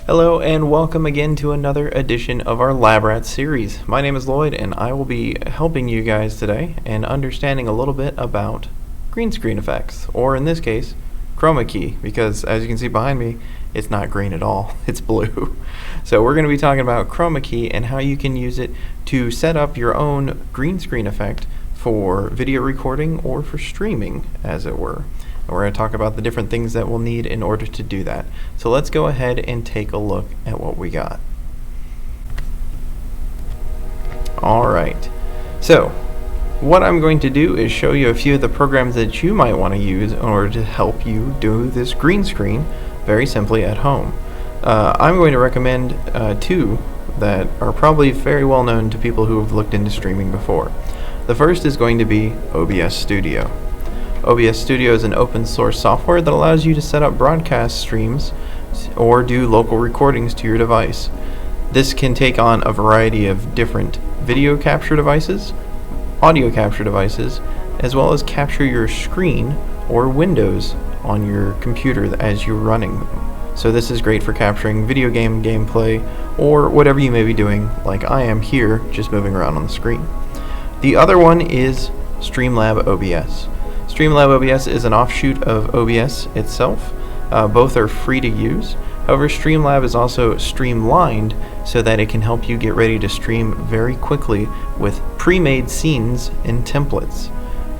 Hello and welcome again to another edition of our Lab Rat series. My name is Lloyd and I will be helping you guys today and understanding a little bit about green screen effects, or in this case, Chroma Key, because as you can see behind me, it's not green at all, it's blue. So we're going to be talking about Chroma Key and how you can use it to set up your own green screen effect for video recording or for streaming, as it were. And we're going to talk about the different things that we'll need in order to do that. So let's go ahead and take a look at what we got. Alright, so what I'm going to do is show you a few of the programs that you might want to use in order to help you do this green screen very simply at home. I'm going to recommend two that are probably very well known to people who have looked into streaming before. The first is going to be OBS Studio. OBS Studio is an open source software that allows you to set up broadcast streams or do local recordings to your device. This can take on a variety of different video capture devices, audio capture devices, as well as capture your screen or windows on your computer as you're running them. So this is great for capturing video game gameplay or whatever you may be doing, like I am here, just moving around on the screen. The other one is Streamlab OBS. Streamlab OBS is an offshoot of OBS itself. Both are free to use. However, Streamlab is also streamlined so that it can help you get ready to stream very quickly with pre-made scenes and templates.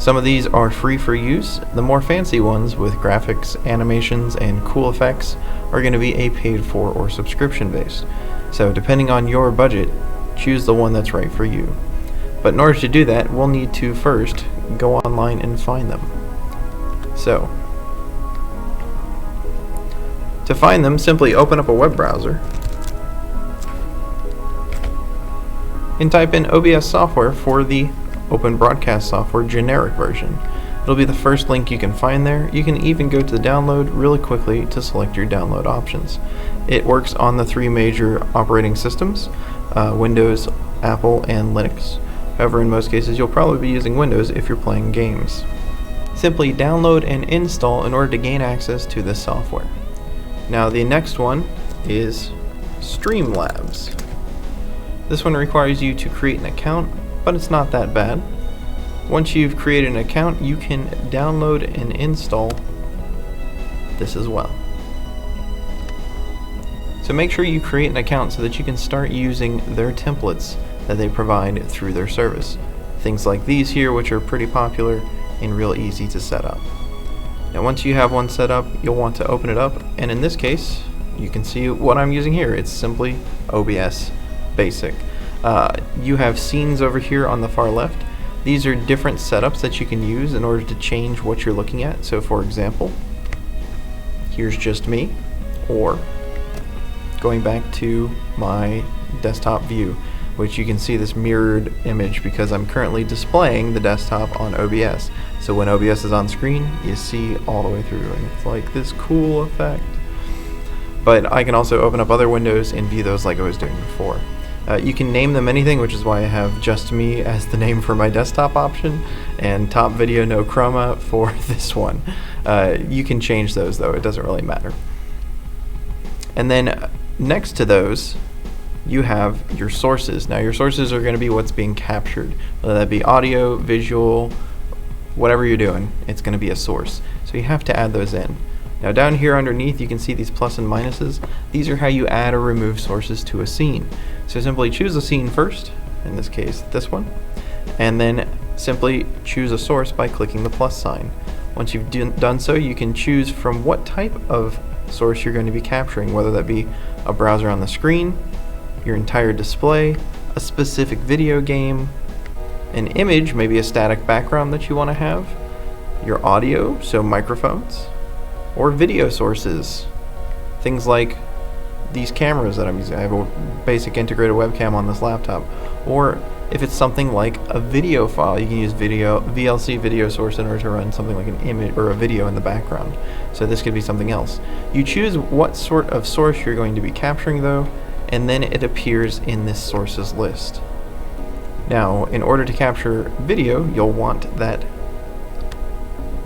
Some of these are free for use. The more fancy ones with graphics, animations, and cool effects are going to be a paid for or subscription based. So depending on your budget, choose the one that's right for you. But in order to do that, we'll need to first go online and find them. So, to find them, simply open up a web browser and type in OBS software for the Open Broadcast Software generic version. It'll be the first link you can find there. You can even go to the download really quickly to select your download options. It works on the three major operating systems, Windows, Apple, and Linux. However, in most cases, you'll probably be using Windows if you're playing games. Simply download and install in order to gain access to this software. Now, the next one is Streamlabs. This one requires you to create an account, but it's not that bad. Once you've created an account, you can download and install this as well. So make sure you create an account so that you can start using their templates that they provide through their service. Things like these here, which are pretty popular and real easy to set up. Now once you have one set up, you'll want to open it up, and in this case you can see what I'm using here. It's simply OBS Basic. You have scenes over here on the far left. These are different setups that you can use in order to change what you're looking at. So for example, here's just me, or going back to my desktop view, which you can see this mirrored image because I'm currently displaying the desktop on OBS. So when OBS is on screen, you see all the way through, and it's like this cool effect. But I can also open up other windows and view those like I was doing before. You can name them anything, which is why I have just me as the name for my desktop option, and top video no chroma for this one. You can change those though, it doesn't really matter. And then next to those, you have your sources. Now your sources are going to be what's being captured, whether that be audio, visual, whatever you're doing, it's going to be a source. So you have to add those in. Now down here underneath you can see these plus and minuses. These are how you add or remove sources to a scene. So simply choose a scene first, in this case this one, and then simply choose a source by clicking the plus sign. Once you've done so, you can choose from what type of source you're going to be capturing, whether that be a browser on the screen, your entire display, a specific video game, an image, maybe a static background that you want to have, your audio, so microphones, or video sources, things like these cameras that I'm using. I have a basic integrated webcam on this laptop. Or if it's something like a video file, you can use VLC video source in order to run something like an image or a video in the background. So this could be something else. You choose what sort of source you're going to be capturing though, and then it appears in this sources list. Now, in order to capture video, you'll want that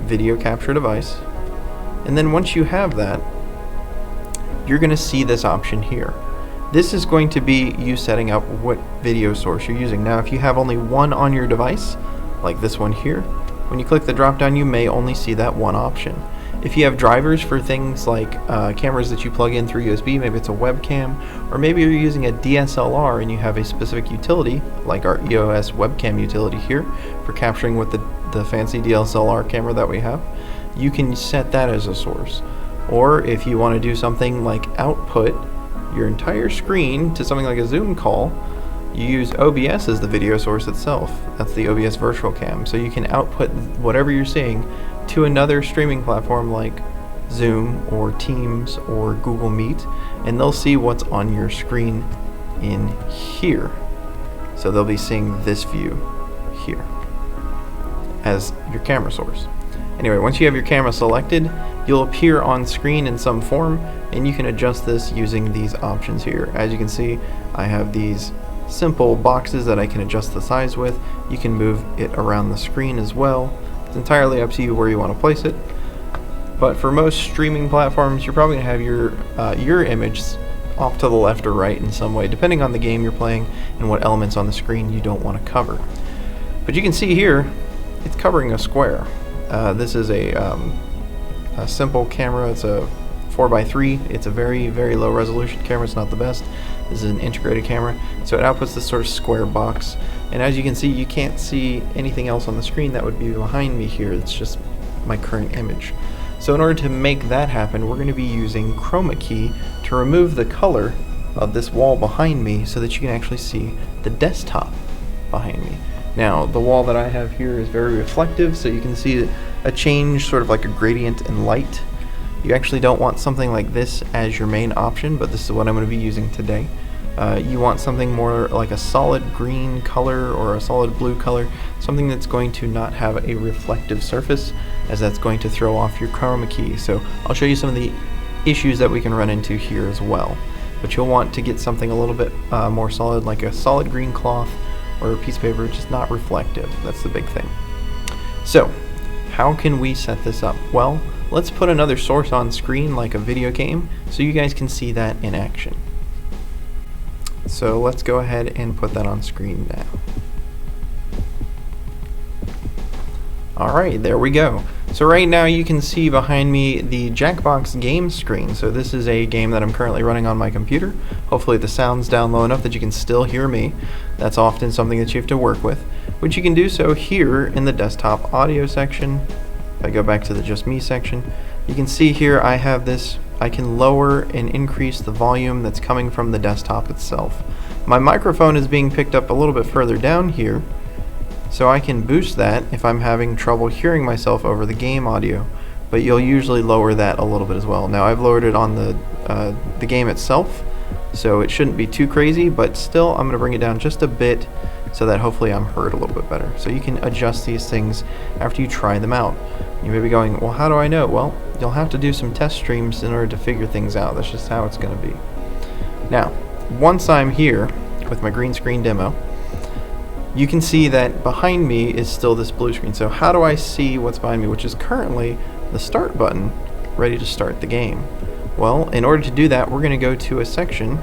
video capture device. And then once you have that, you're going to see this option here. This is going to be you setting up what video source you're using. Now, if you have only one on your device, like this one here, when you click the drop down, you may only see that one option. If you have drivers for things like cameras that you plug in through USB, maybe it's a webcam, or maybe you're using a DSLR and you have a specific utility, like our EOS webcam utility here, for capturing with the fancy DSLR camera that we have, you can set that as a source. Or if you want to do something like output your entire screen to something like a Zoom call, you use OBS as the video source itself. That's the OBS virtual cam. So you can output whatever you're seeing to another streaming platform like Zoom or Teams or Google Meet, and they'll see what's on your screen in here. So they'll be seeing this view here as your camera source. Anyway, once you have your camera selected, you'll appear on screen in some form, and you can adjust this using these options here. As you can see, I have these simple boxes that I can adjust the size with. You can move it around the screen as well. It's entirely up to you where you want to place it. But for most streaming platforms, you're probably going to have your image off to the left or right in some way, depending on the game you're playing and what elements on the screen you don't want to cover. But you can see here, it's covering a square. This is a simple camera. It's a 4x3. It's a very, very low resolution camera. It's not the best. This is an integrated camera, so it outputs this sort of square box. And as you can see, you can't see anything else on the screen that would be behind me here. It's just my current image. So in order to make that happen, we're going to be using Chroma Key to remove the color of this wall behind me so that you can actually see the desktop behind me. Now, the wall that I have here is very reflective, so you can see a change, sort of like a gradient in light. You actually don't want something like this as your main option, but this is what I'm going to be using today. You want something more like a solid green color or a solid blue color, something that's going to not have a reflective surface, as that's going to throw off your Chroma Key. So I'll show you some of the issues that we can run into here as well. But you'll want to get something a little bit more solid, like a solid green cloth or a piece of paper, just not reflective. That's the big thing. So, how can we set this up? Well, let's put another source on screen like a video game so you guys can see that in action. So let's go ahead and put that on screen now. Alright, there we go. So right now you can see behind me the Jackbox game screen. So this is a game that I'm currently running on my computer. Hopefully the sound's down low enough that you can still hear me. That's often something that you have to work with, which you can do so here in the desktop audio section. If I go back to the just me section, you can see here I have this. I can lower and increase the volume that's coming from the desktop itself. My microphone is being picked up a little bit further down here, so I can boost that if I'm having trouble hearing myself over the game audio, but you'll usually lower that a little bit as well. Now I've lowered it on the game itself, so it shouldn't be too crazy, but still I'm going to bring it down just a bit so that hopefully I'm heard a little bit better. So you can adjust these things after you try them out. You may be going, well, how do I know? Well, you'll have to do some test streams in order to figure things out. That's just how it's going to be. Now, once I'm here with my green screen demo, you can see that behind me is still this blue screen. So how do I see what's behind me, which is currently the start button, ready to start the game? Well, in order to do that, we're going to go to a section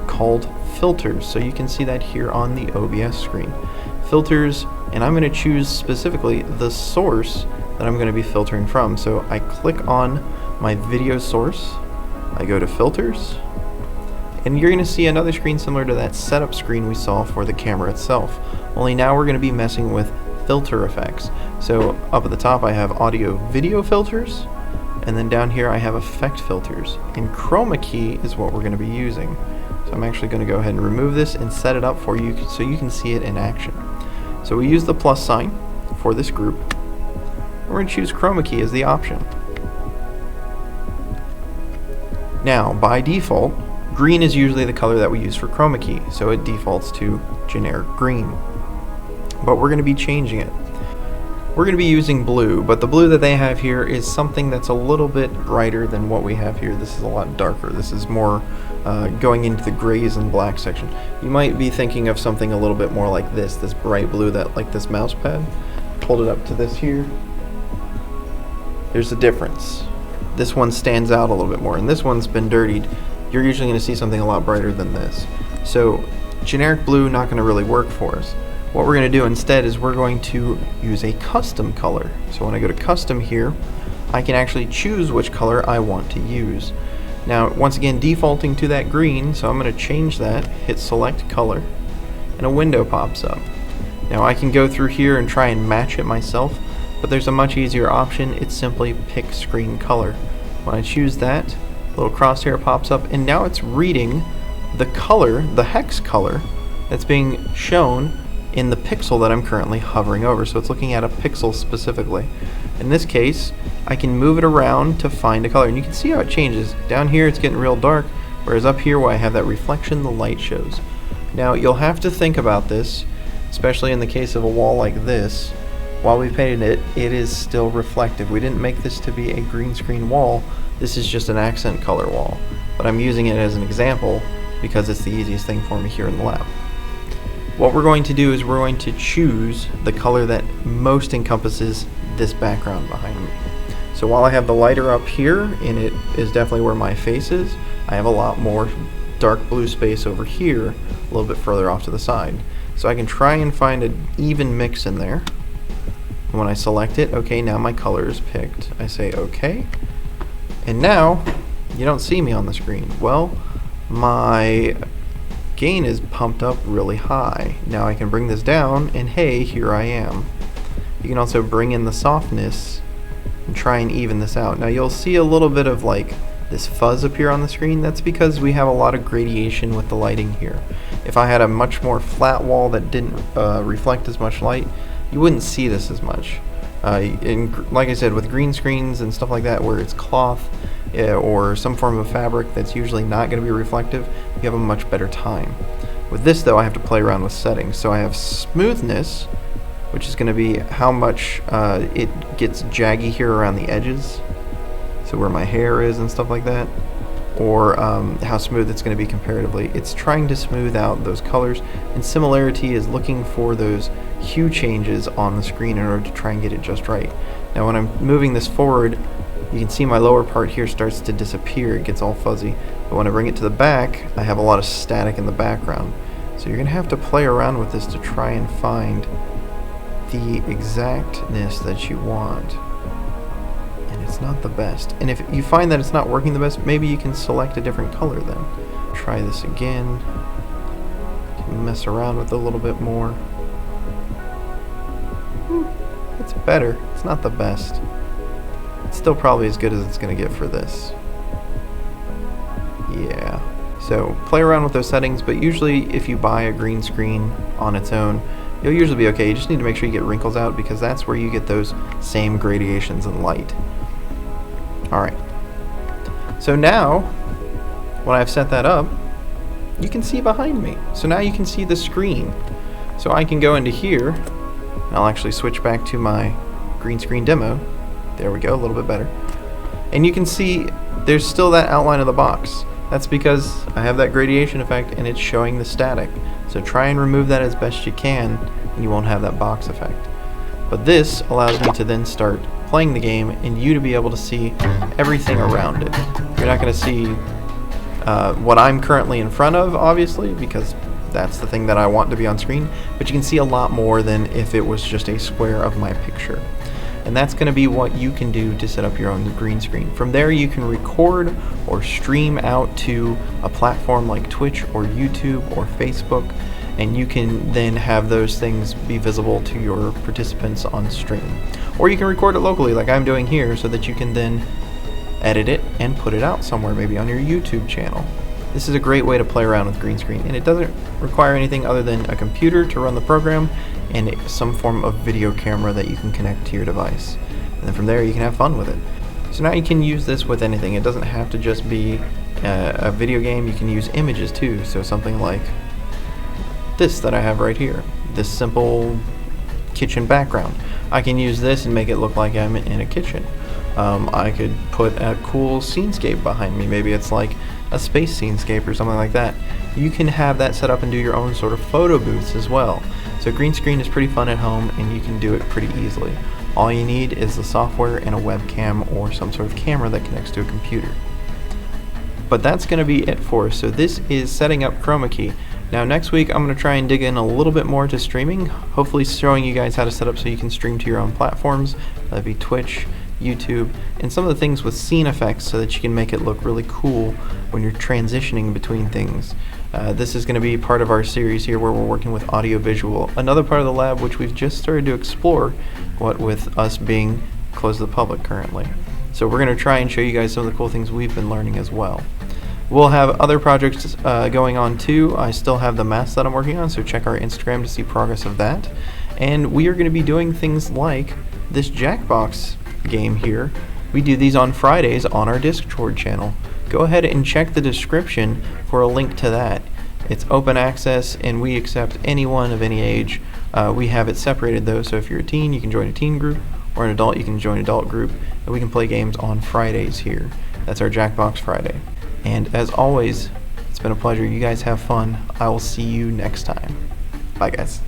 called Filters. So you can see that here on the OBS screen. Filters, and I'm going to choose specifically the source that I'm going to be filtering from. So I click on my video source, I go to Filters, and you're going to see another screen similar to that setup screen we saw for the camera itself. Only now we're going to be messing with filter effects. So up at the top I have audio video filters, and then down here I have effect filters. And Chroma Key is what we're going to be using. So I'm actually going to go ahead and remove this and set it up for you so you can see it in action. So we use the plus sign for this group. We're going to choose Chroma Key as the option. Now, by default, green is usually the color that we use for Chroma Key, so it defaults to generic green. But we're going to be changing it. We're going to be using blue, but the blue that they have here is something that's a little bit brighter than what we have here. This is a lot darker. This is more going into the grays and black section. You might be thinking of something a little bit more like this bright blue, that like this mouse pad. Hold it up to this here. There's a difference. this one stands out a little bit more, and this one's been dirtied. You're usually going to see something a lot brighter than this. So generic blue, not going to really work for us. What we're going to do instead is we're going to use a custom color. So when I go to custom here, I can actually choose which color I want to use. Now, once again, defaulting to that green, so I'm going to change that, hit select color, and a window pops up. Now I can go through here and try and match it myself, but there's a much easier option. It's simply pick screen color. When I choose that, a little crosshair pops up, and now it's reading the color, the hex color, that's being shown in the pixel that I'm currently hovering over. So it's looking at a pixel specifically. In this case, I can move it around to find a color, and you can see how it changes. Down here it's getting real dark, whereas up here where I have that reflection, the light shows. Now you'll have to think about this, especially in the case of a wall like this. While we painted it, it is still reflective. We didn't make this to be a green screen wall. This is just an accent color wall, but I'm using it as an example because it's the easiest thing for me here in the lab. What we're going to do is we're going to choose the color that most encompasses this background behind me. So while I have the lighter up here, and it is definitely where my face is, I have a lot more dark blue space over here, a little bit further off to the side. So I can try and find an even mix in there. And when I select it, okay, now my color is picked. I say okay, and now you don't see me on the screen. Well, my gain is pumped up really high. Now I can bring this down, and hey, here I am. You can also bring in the softness and try and even this out. Now you'll see a little bit of like this fuzz appear on the screen. That's because we have a lot of gradation with the lighting here. If I had a much more flat wall that didn't reflect as much light, you wouldn't see this as much. Like I said, with green screens and stuff like that where it's cloth or some form of fabric that's usually not going to be reflective, you have a much better time. With this though, I have to play around with settings. So I have smoothness, which is going to be how much it gets jaggy here around the edges, so where my hair is and stuff like that, or how smooth it's going to be comparatively. It's trying to smooth out those colors, and similarity is looking for those hue changes on the screen in order to try and get it just right. Now when I'm moving this forward, you can see my lower part here starts to disappear, it gets all fuzzy, but when I bring it to the back, I have a lot of static in the background. So you're going to have to play around with this to try and find the exactness that you want. And it's not the best. And if you find that it's not working the best, maybe you can select a different color then. Try this again. You can mess around with it a little bit more. It's better. It's not the best. It's still probably as good as it's going to get for this. Yeah. So play around with those settings, but usually if you buy a green screen on its own, you'll usually be okay. You just need to make sure you get wrinkles out, because that's where you get those same gradations in light. Alright. So now, when I've set that up, you can see behind me. So now you can see the screen. So I can go into here, and I'll actually switch back to my green screen demo. There we go, a little bit better. And you can see there's still that outline of the box. That's because I have that gradation effect and it's showing the static. So try and remove that as best you can and you won't have that box effect. But this allows me to then start playing the game and you to be able to see everything around it. You're not going to see what I'm currently in front of, obviously, because that's the thing that I want to be on screen, but you can see a lot more than if it was just a square of my picture. And that's going to be what you can do to set up your own green screen. From there you can record or stream out to a platform like Twitch or YouTube or Facebook, and you can then have those things be visible to your participants on stream. Or you can record it locally like I'm doing here, so that you can then edit it and put it out somewhere, maybe on your YouTube channel. This is a great way to play around with green screen, and it doesn't require anything other than a computer to run the program and some form of video camera that you can connect to your device. And then from there you can have fun with it. So now you can use this with anything. It doesn't have to just be a video game. You can use images too. So something like this that I have right here, this simple kitchen background. I can use this and make it look like I'm in a kitchen. I could put a cool scenescape behind me. Maybe it's like a space scenescape or something like that. You can have that set up and do your own sort of photo booths as well. So green screen is pretty fun at home and you can do it pretty easily. All you need is the software and a webcam or some sort of camera that connects to a computer. But that's going to be it for us. So this is setting up Chroma Key. Now next week I'm going to try and dig in a little bit more to streaming, hopefully showing you guys how to set up so you can stream to your own platforms. That'd be Twitch, YouTube, and some of the things with scene effects so that you can make it look really cool when you're transitioning between things. This is going to be part of our series here where we're working with audio-visual, another part of the lab which we've just started to explore, what with us being closed to the public currently. So we're going to try and show you guys some of the cool things we've been learning as well. We'll have other projects going on too. I still have the mask that I'm working on, so check our Instagram to see progress of that. And we are going to be doing things like this Jackbox game here. We do these on Fridays on our Discord channel. Go ahead and check the description for a link to that. It's open access and we accept anyone of any age. We have it separated though, so if you're a teen you can join a teen group, or an adult you can join an adult group, and we can play games on Fridays here. That's our Jackbox Friday. And as always, it's been a pleasure. You guys have fun. I will see you next time. Bye guys.